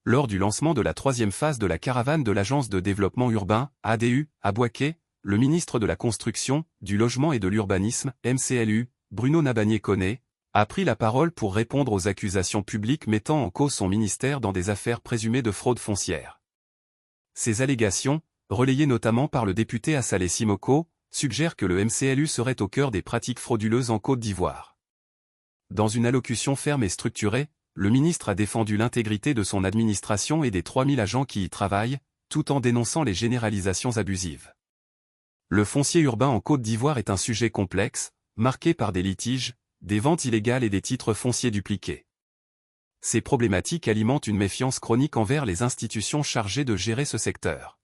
Lors du lancement de la troisième phase de la caravane de l'Agence de développement urbain, ADU, à Bouaké, le ministre de la Construction, du Logement et de l'Urbanisme, MCLU, Bruno Nabagné-Koné, a pris la parole pour répondre aux accusations publiques mettant en cause son ministère dans des affaires présumées de fraude foncière. Ces allégations, relayées notamment par le député Assalé Simoko, suggèrent que le MCLU serait au cœur des pratiques frauduleuses en Côte d'Ivoire. Dans une allocution ferme et structurée, le ministre a défendu l'intégrité de son administration et des 3000 agents qui y travaillent, tout en dénonçant les généralisations abusives. Le foncier urbain en Côte d'Ivoire est un sujet complexe, marqué par des litiges, des ventes illégales et des titres fonciers dupliqués. Ces problématiques alimentent une méfiance chronique envers les institutions chargées de gérer ce secteur.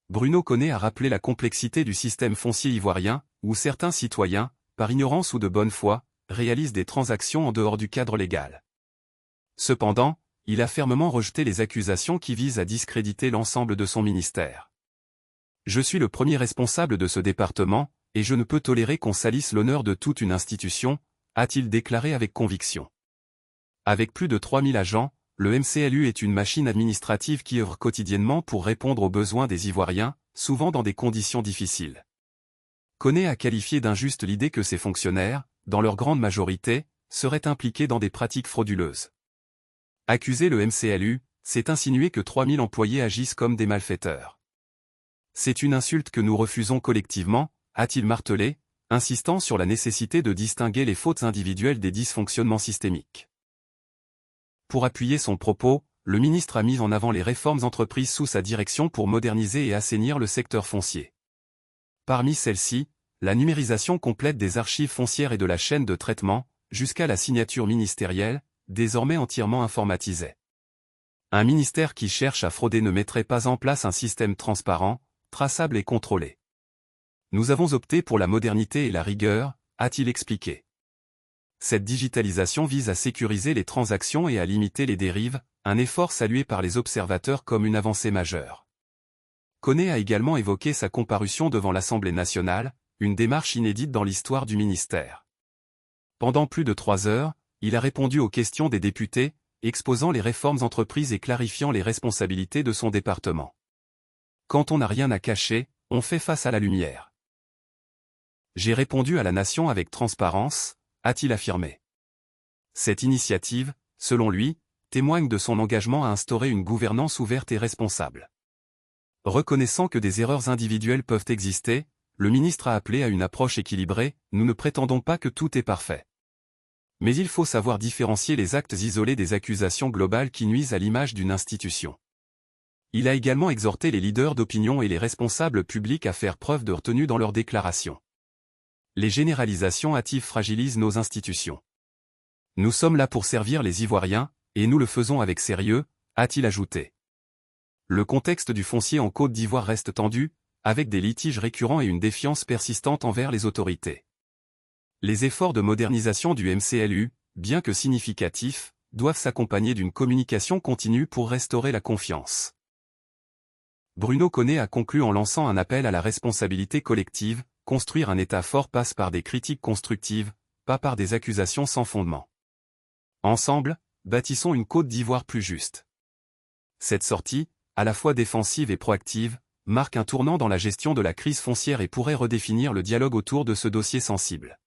Bruno Koné a rappelé la complexité du système foncier ivoirien, où certains citoyens, par ignorance ou de bonne foi, réalisent des transactions en dehors du cadre légal. Cependant, il a fermement rejeté les accusations qui visent à discréditer l'ensemble de son ministère. « Je suis le premier responsable de ce département, et je ne peux tolérer qu'on salisse l'honneur de toute une institution », a-t-il déclaré avec conviction. Avec plus de 3000 agents, le MCLU est une machine administrative qui œuvre quotidiennement pour répondre aux besoins des Ivoiriens, souvent dans des conditions difficiles. Koné a qualifié d'injuste l'idée que ces fonctionnaires, dans leur grande majorité, seraient impliqués dans des pratiques frauduleuses. Accuser le MCLU, c'est insinuer que 3000 employés agissent comme des malfaiteurs. C'est une insulte que nous refusons collectivement, a-t-il martelé, insistant sur la nécessité de distinguer les fautes individuelles des dysfonctionnements systémiques. Pour appuyer son propos, le ministre a mis en avant les réformes entreprises sous sa direction pour moderniser et assainir le secteur foncier. Parmi celles-ci, la numérisation complète des archives foncières et de la chaîne de traitement, jusqu'à la signature ministérielle, désormais entièrement informatisée. Un ministère qui cherche à frauder ne mettrait pas en place un système transparent, traçable et contrôlé. Nous avons opté pour la modernité et la rigueur, a-t-il expliqué. Cette digitalisation vise à sécuriser les transactions et à limiter les dérives, un effort salué par les observateurs comme une avancée majeure. Koné a également évoqué sa comparution devant l'Assemblée nationale, une démarche inédite dans l'histoire du ministère. Pendant plus de 3 heures, il a répondu aux questions des députés, exposant les réformes entreprises et clarifiant les responsabilités de son département. Quand on n'a rien à cacher, on fait face à la lumière. J'ai répondu à la nation avec transparence, a-t-il affirmé. Cette initiative, selon lui, témoigne de son engagement à instaurer une gouvernance ouverte et responsable. Reconnaissant que des erreurs individuelles peuvent exister, le ministre a appelé à une approche équilibrée, nous ne prétendons pas que tout est parfait. Mais il faut savoir différencier les actes isolés des accusations globales qui nuisent à l'image d'une institution. Il a également exhorté les leaders d'opinion et les responsables publics à faire preuve de retenue dans leurs déclarations. Les généralisations hâtives fragilisent nos institutions. Nous sommes là pour servir les Ivoiriens, et nous le faisons avec sérieux, a-t-il ajouté. Le contexte du foncier en Côte d'Ivoire reste tendu, avec des litiges récurrents et une défiance persistante envers les autorités. Les efforts de modernisation du MCLU, bien que significatifs, doivent s'accompagner d'une communication continue pour restaurer la confiance. Bruno Koné a conclu en lançant un appel à la responsabilité collective. Construire un État fort passe par des critiques constructives, pas par des accusations sans fondement. Ensemble, bâtissons une Côte d'Ivoire plus juste. Cette sortie, à la fois défensive et proactive, marque un tournant dans la gestion de la crise foncière et pourrait redéfinir le dialogue autour de ce dossier sensible.